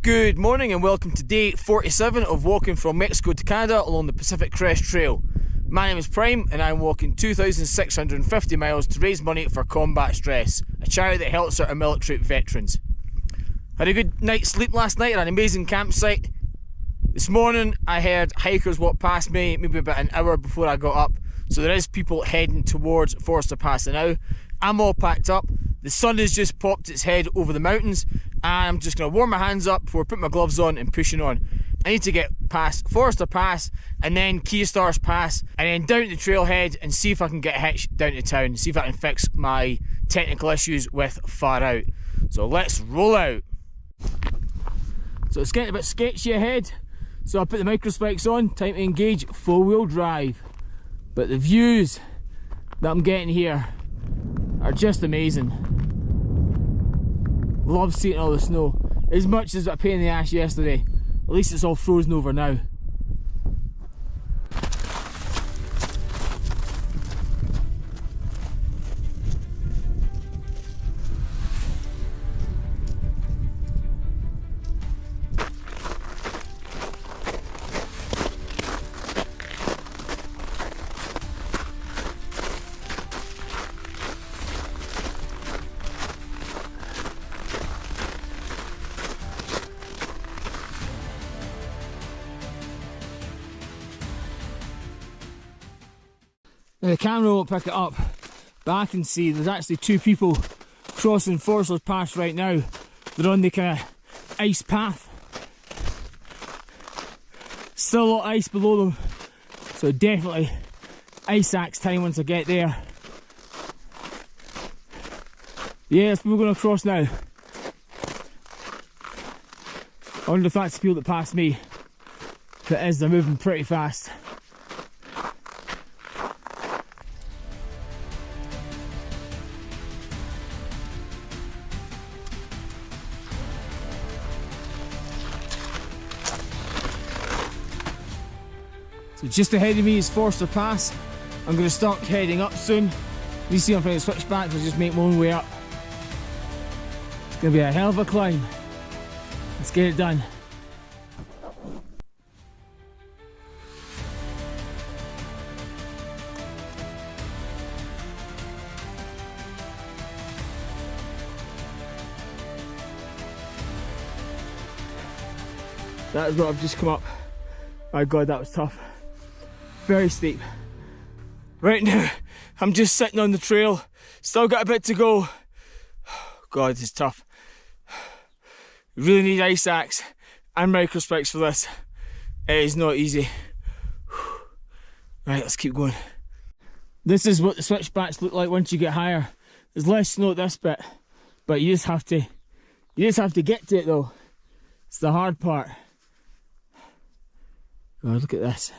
Good morning and welcome to day 47 of walking from Mexico to Canada along the Pacific Crest Trail. My name is Prime and I'm walking 2,650 miles to raise money for Combat Stress, a charity that helps our military veterans. Had a good night's sleep last night at an amazing campsite. This morning I heard hikers walk past me maybe about an hour before I got up, so there is people heading towards Forster Pass now. I'm all packed up, the sun has just popped its head over the mountains and I'm just going to warm my hands up before putting my gloves on and pushing on. I need to get past Forster Pass and then Kearsarge Pass and then down to the trailhead and see if I can get hitched down to town, see if I can fix my technical issues with Far Out. So let's roll out. So it's getting a bit sketchy ahead, so I put the micro spikes on, time to engage full wheel drive. But the views that I'm getting here are just amazing. Love seeing all the snow. As much as a pain in the ass yesterday, at least it's all frozen over now. Now the camera won't pick it up, but I can see there's actually two people crossing Forster Pass right now. They're on the kind of ice path. Still a lot of ice below them, so definitely ice axe time once I get there. Yeah, there's people going across now. I wonder if that's the people that passed me. If it is, they're moving pretty fast. So just ahead of me is Forster Pass. I'm going to start heading up soon. You see I'm trying to switch back, so just make my own way up. It's going to be a hell of a climb. Let's get it done. That is what I've just come up. My god, that was tough. Very steep. Right now, I'm just sitting on the trail. Still got a bit to go. God, it's tough. You really need ice axe and micro spikes for this. It is not easy. Right, let's keep going. This is what the switchbacks look like once you get higher. There's less snow at this bit, but you just have to get to it though. It's the hard part. God, look at this.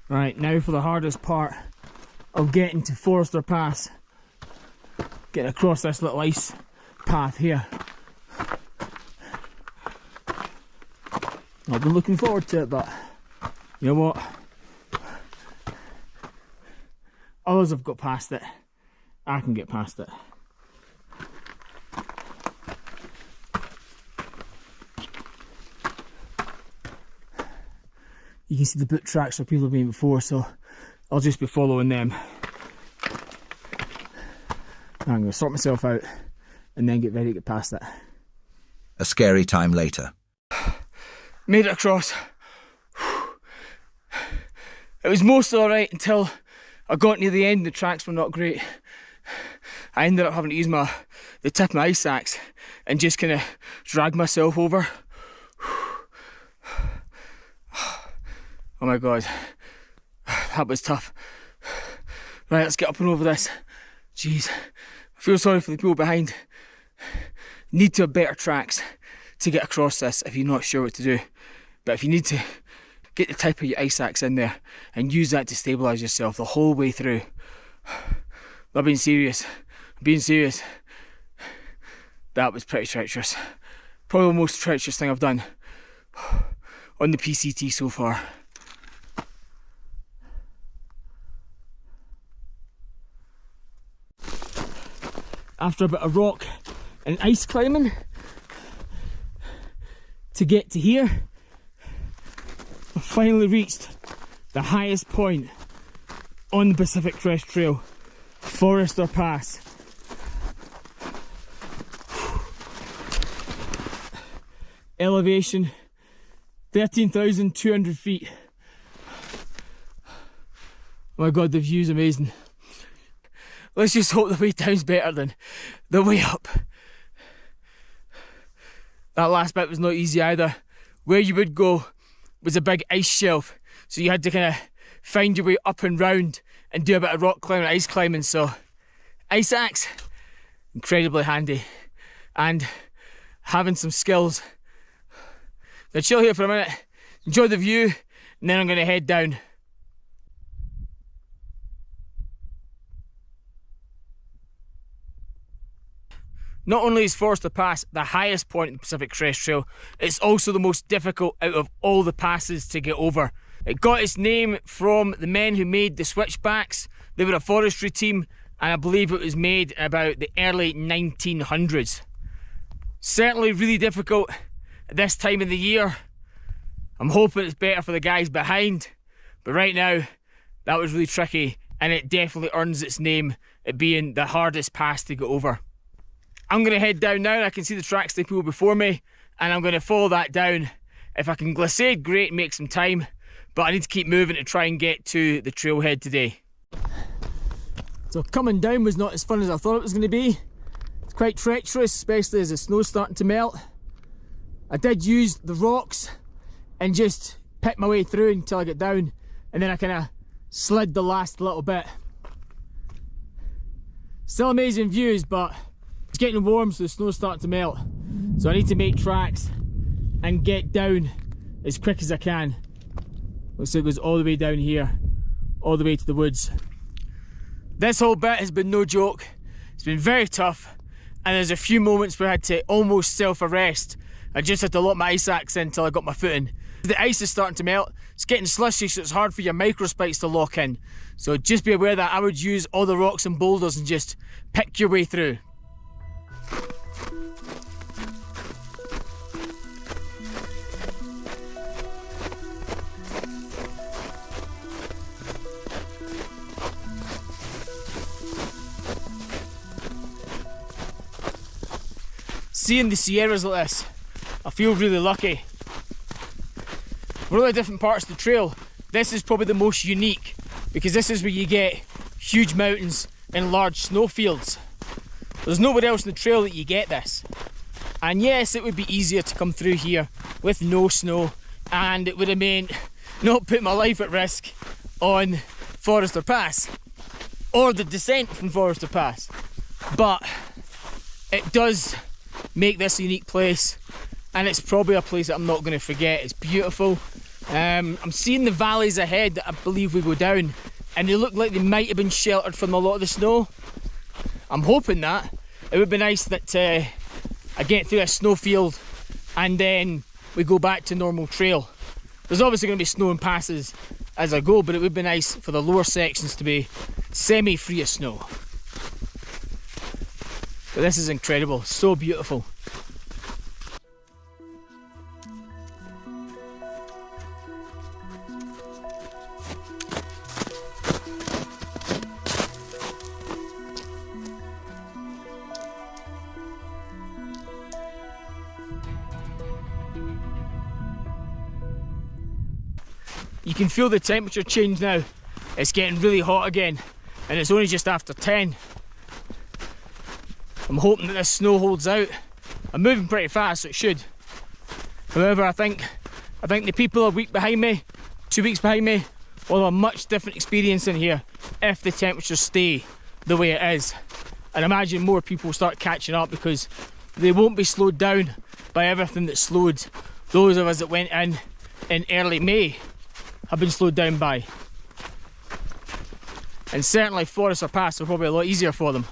Right, now for the hardest part of getting to Forster Pass. Getting across this little ice path here. I've been looking forward to it, but you know what? Others have got past it. I can get past it. You can see the boot tracks where people have been before, so I'll just be following them. I'm going to sort myself out and then get ready to get past it. a scary time later. Made it across. It was mostly alright until I got near the end. The tracks were not great. I ended up having to use the tip of my ice axe and just kind of drag myself over. Oh my god, that was tough. Right, let's get up and over this. Jeez, I feel sorry for the people behind. Need to have better tracks to get across this if you're not sure what to do. But if you need to, get the tip of your ice axe in there and use that to stabilise yourself the whole way through. I'm being serious. That was pretty treacherous. Probably the most treacherous thing I've done on the PCT so far. After a bit of rock and ice climbing to get to here, I finally reached the highest point on the Pacific Crest Trail, Forester Pass. Elevation 13,200 feet. Oh my god, the view's amazing. Let's just hope the way down's better than the way up. That last bit was not easy either. Where you would go was a big ice shelf, so you had to kind of find your way up and round and do a bit of rock climbing, ice climbing. So ice axe, incredibly handy, and having some skills. Now chill here for a minute, enjoy the view, and then I'm going to head down. Not only is Forester Pass the highest point in the Pacific Crest Trail, it's also the most difficult out of all the passes to get over. It got its name from the men who made the switchbacks. They were a forestry team, and I believe it was made about the early 1900s. Certainly really difficult at this time of the year. I'm hoping it's better for the guys behind, but right now that was really tricky, and it definitely earns its name at being the hardest pass to get over. I'm going to head down now, and I can see the tracks they pulled before me, and I'm going to follow that down. If I can glissade, great, make some time, but I need to keep moving to try and get to the trailhead today. So coming down was not as fun as I thought it was going to be. It's quite treacherous, especially as the snow's starting to melt. I did use the rocks and just pick my way through until I get down, and then I kind of slid the last little bit. Still amazing views, but it's getting warm, so the snow's starting to melt. So I need to make tracks and get down as quick as I can. Looks like it goes all the way down here, all the way to the woods. This whole bit has been no joke. It's been very tough, and there's a few moments where I had to almost self-arrest. I just had to lock my ice axe in until I got my foot in. The ice is starting to melt, it's getting slushy, so it's hard for your micro spikes to lock in. So just be aware that I would use all the rocks and boulders and just pick your way through. Seeing the Sierras like this, I feel really lucky. For all the different parts of the trail, this is probably the most unique, because this is where you get huge mountains and large snowfields. There's nowhere else in the trail that you get this. And yes, it would be easier to come through here with no snow, and it would have meant not put my life at risk on Forester Pass or the descent from Forester Pass. But it does make this a unique place, and it's probably a place that I'm not going to forget. It's beautiful. I'm seeing the valleys ahead that I believe we go down, and they look like they might have been sheltered from a lot of the snow. I'm hoping that. It would be nice that I get through a snowfield and then we go back to normal trail. There's obviously going to be snow and passes as I go, but it would be nice for the lower sections to be semi-free of snow. But this is incredible, so beautiful. You can feel the temperature change now. It's getting really hot again, and it's only just after 10. I'm hoping that this snow holds out. I'm moving pretty fast, so it should. However, I think the people a week behind me, 2 weeks behind me, will have a much different experience in here if the temperatures stay the way it is. And imagine more people start catching up, because they won't be slowed down by everything that slowed those of us that went in early May have been slowed down by. And certainly Forester Pass are probably a lot easier for them,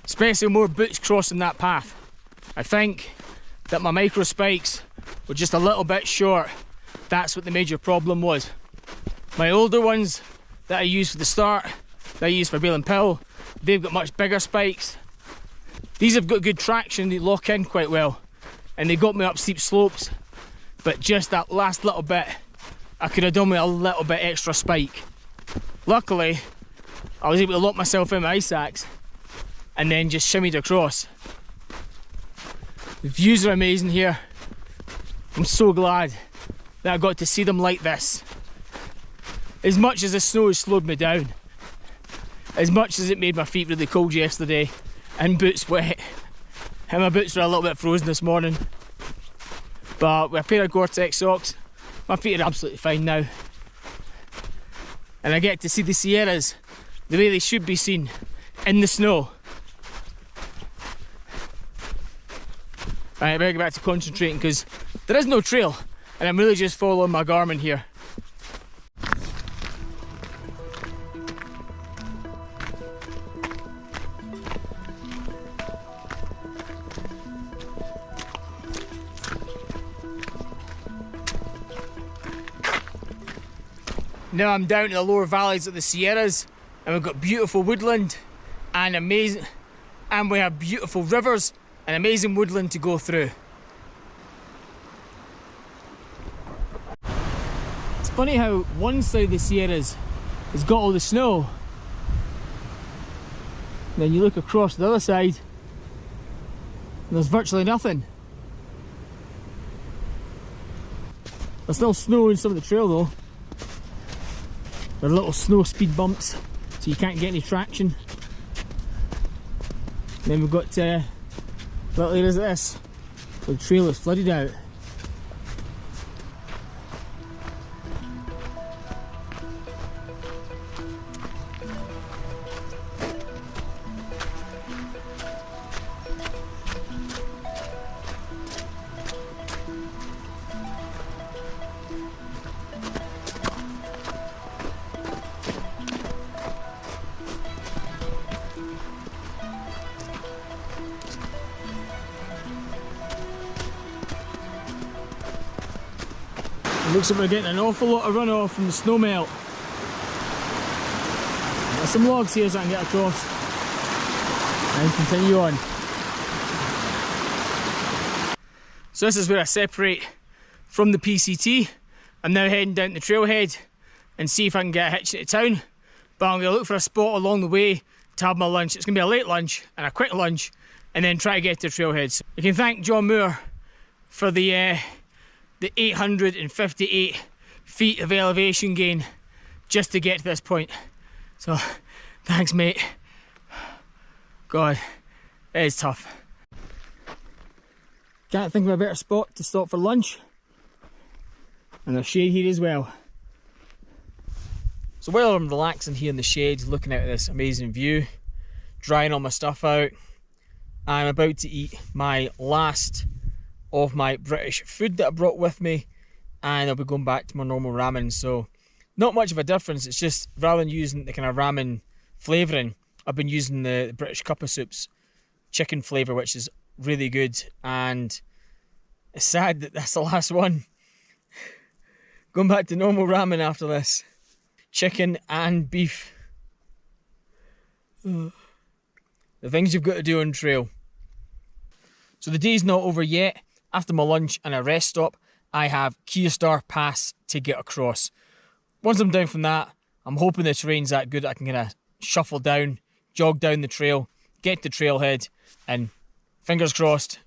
especially more boots crossing that path. I think that my micro spikes were just a little bit short. That's what the major problem was. My older ones that I used for the start, that I used for Bale and Pill, they've got much bigger spikes. These have got good traction, they lock in quite well, and they got me up steep slopes, but just that last little bit, I could have done with a little bit extra spike. Luckily, I was able to lock myself in my ice axe and then just shimmied across. The views are amazing here. I'm so glad that I got to see them like this. As much as the snow has slowed me down, as much as it made my feet really cold yesterday and boots wet, and my boots were a little bit frozen this morning, but with a pair of Gore-Tex socks, my feet are absolutely fine now. And I get to see the Sierras the way they should be seen, in the snow. Right, I better get back to concentrating, because there is no trail and I'm really just following my Garmin here. Now I'm down in the lower valleys of the Sierras, and we've got beautiful woodland and amazing, and we have beautiful rivers and amazing woodland to go through. It's funny how one side of the Sierras has got all the snow, and then you look across the other side and there's virtually nothing. There's still snow in some of the trail though. There are little snow speed bumps, so you can't get any traction. And then we've got little areas like this, where the trail is flooded out. It looks like we're getting an awful lot of runoff from the snow melt. There's some logs here so I can get across and continue on. So this is where I separate from the PCT. I'm now heading down the trailhead and see if I can get a hitch into town. But I'm going to look for a spot along the way to have my lunch. It's going to be a late lunch and a quick lunch, and then try to get to the trailhead. So you can thank John Moore for the 858 feet of elevation gain just to get to this point. So thanks mate. God, it is tough. Can't think of a better spot to stop for lunch, and there's shade here as well. So while I'm relaxing here in the shade, looking out at this amazing view, drying all my stuff out, I'm about to eat my last of my British food that I brought with me, and I'll be going back to my normal ramen. So not much of a difference, it's just rather than using the kind of ramen flavouring, I've been using the British cup of soups chicken flavour, which is really good. And it's sad that that's the last one. Going back to normal ramen after this. Chicken and beef. The things you've got to do on trail. So the day's not over yet. After my lunch and a rest stop, I have Kearsarge Pass to get across. Once I'm down from that, I'm hoping the terrain's that good I can kind of shuffle down, jog down the trail, get to trailhead, and fingers crossed,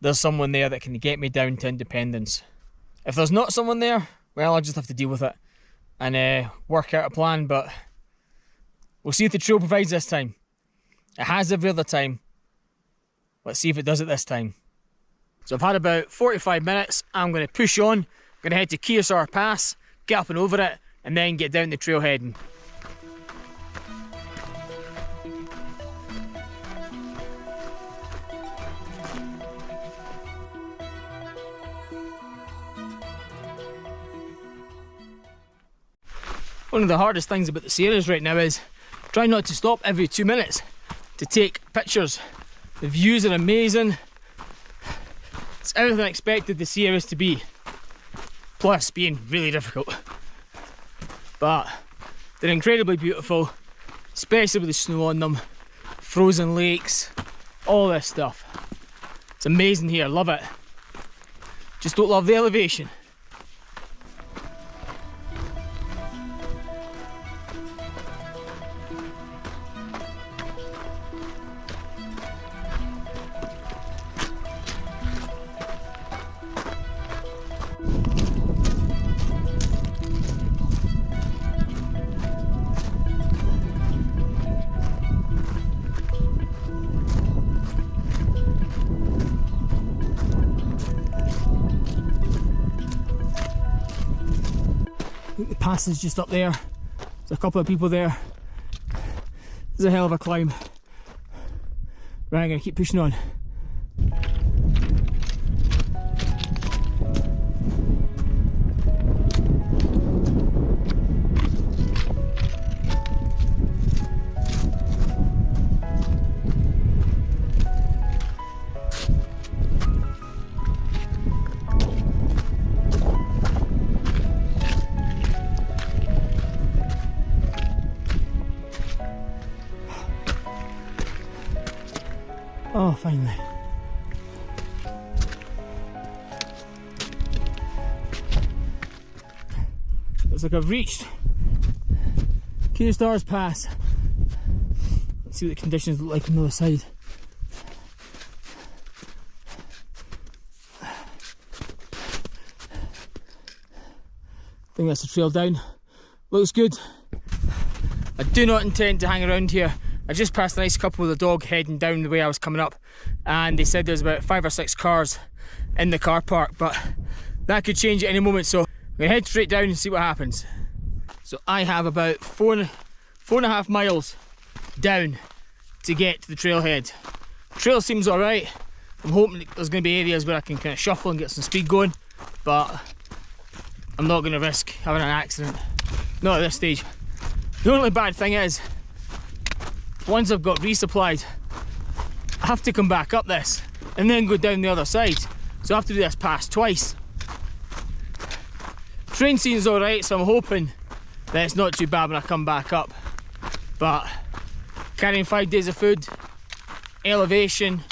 there's someone there that can get me down to Independence. If there's not someone there, well, I'll just have to deal with it. and work out a plan, but we'll see if the trail provides this time. It has every other time. Let's see if it does it this time. So I've had about 45 minutes. I'm going to push on. I'm going to head to Kearsarge Pass, get up and over it, and then get down the trail heading. One of the hardest things about the series right now is trying not to stop every 2 minutes to take pictures. The views are amazing. It's everything I expected the series to be, plus being really difficult. But they're incredibly beautiful, especially with the snow on them, frozen lakes, all this stuff. It's amazing here, love it. Just don't love the elevation. I think the pass is just up there. There's a couple of people there. This is a hell of a climb. Right, I'm going to keep pushing on. Oh, finally. Looks like I've reached Kearsarge Pass. Let's see what the conditions look like on the other side. I think that's the trail down. Looks good. I do not intend to hang around here. I just passed a nice couple with a dog heading down the way I was coming up, and they said there's about 5 or 6 cars in the car park, but that could change at any moment, so I'm going to head straight down and see what happens. So I have about four and a half miles down to get to the trailhead. Trail seems alright. I'm hoping there's going to be areas where I can kind of shuffle and get some speed going, but I'm not going to risk having an accident. Not at this stage. The only bad thing is, once I've got resupplied, I have to come back up this and then go down the other side. So I have to do this pass twice. Train scene's alright, so I'm hoping that it's not too bad when I come back up. But carrying 5 days of food, elevation,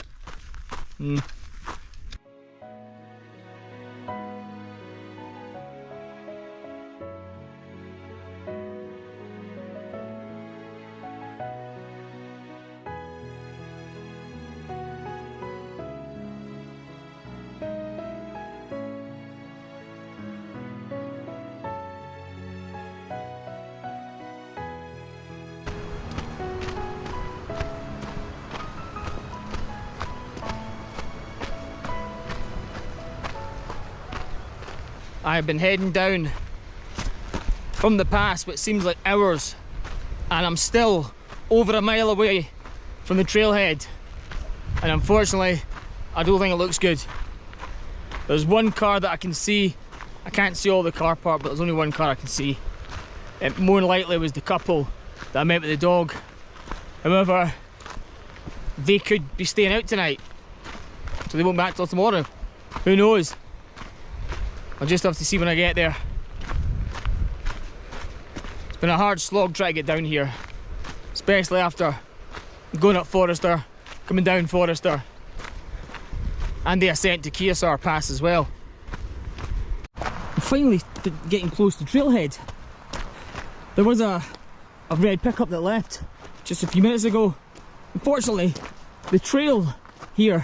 I've been heading down from the pass, what seems like hours, and I'm still over a mile away from the trailhead, and unfortunately I don't think it looks good. There's one car that I can see. I can't see all the car park, but there's only one car I can see. It more than likely was the couple that I met with the dog. However, they could be staying out tonight, so they won't be back till tomorrow. Who knows? I'll just have to see when I get there. It's been a hard slog trying to get down here, especially after going up Forester, coming down Forester, and the ascent to Kearsarge Pass as well. I'm finally getting close to trailhead. There was a red pickup that left just a few minutes ago. Unfortunately, the trail here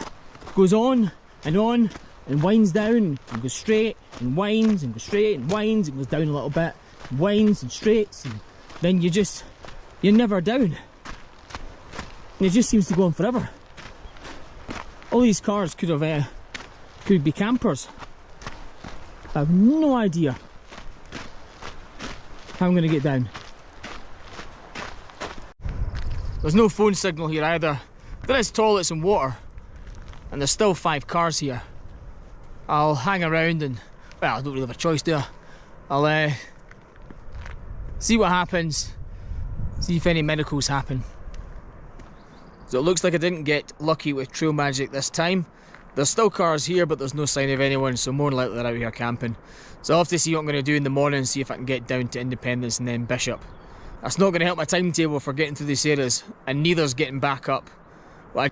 goes on and winds down and goes straight and winds and goes straight and winds and goes down a little bit. winds and straights, and then you're never down. And it just seems to go on forever. All these cars could be campers. I have no idea how I'm going to get down. There's no phone signal here either. There is toilets and water, and there's still 5 cars here. I'll hang around and, well, I don't really have a choice there. I'll see what happens, see if any medicals happen. So it looks like I didn't get lucky with trail magic this time. There's still cars here, but there's no sign of anyone, so more than likely they're out here camping. So I'll have to see what I'm going to do in the morning, see if I can get down to Independence and then Bishop. That's not going to help my timetable for getting through these areas, and neither's getting back up. Well, I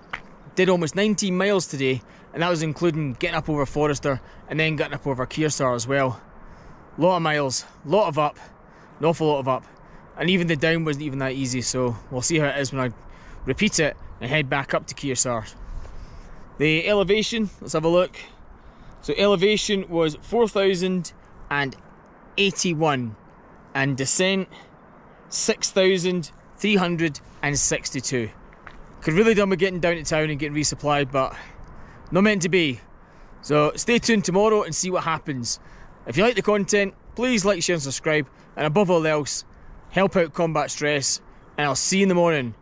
did almost 19 miles today, and that was including getting up over Forester and then getting up over Kearsarge as well. Lot of miles, lot of up, an awful lot of up, and even the down wasn't even that easy, so we'll see how it is when I repeat it and head back up to Kearsarge. The elevation, let's have a look. So elevation was 4,081 and descent 6,362. Could really done with getting down to town and getting resupplied, but not meant to be. So stay tuned tomorrow and see what happens. If you like the content, please like, share and subscribe, and above all else, help out combat stress, and I'll see you in the morning,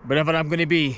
wherever I'm going to be.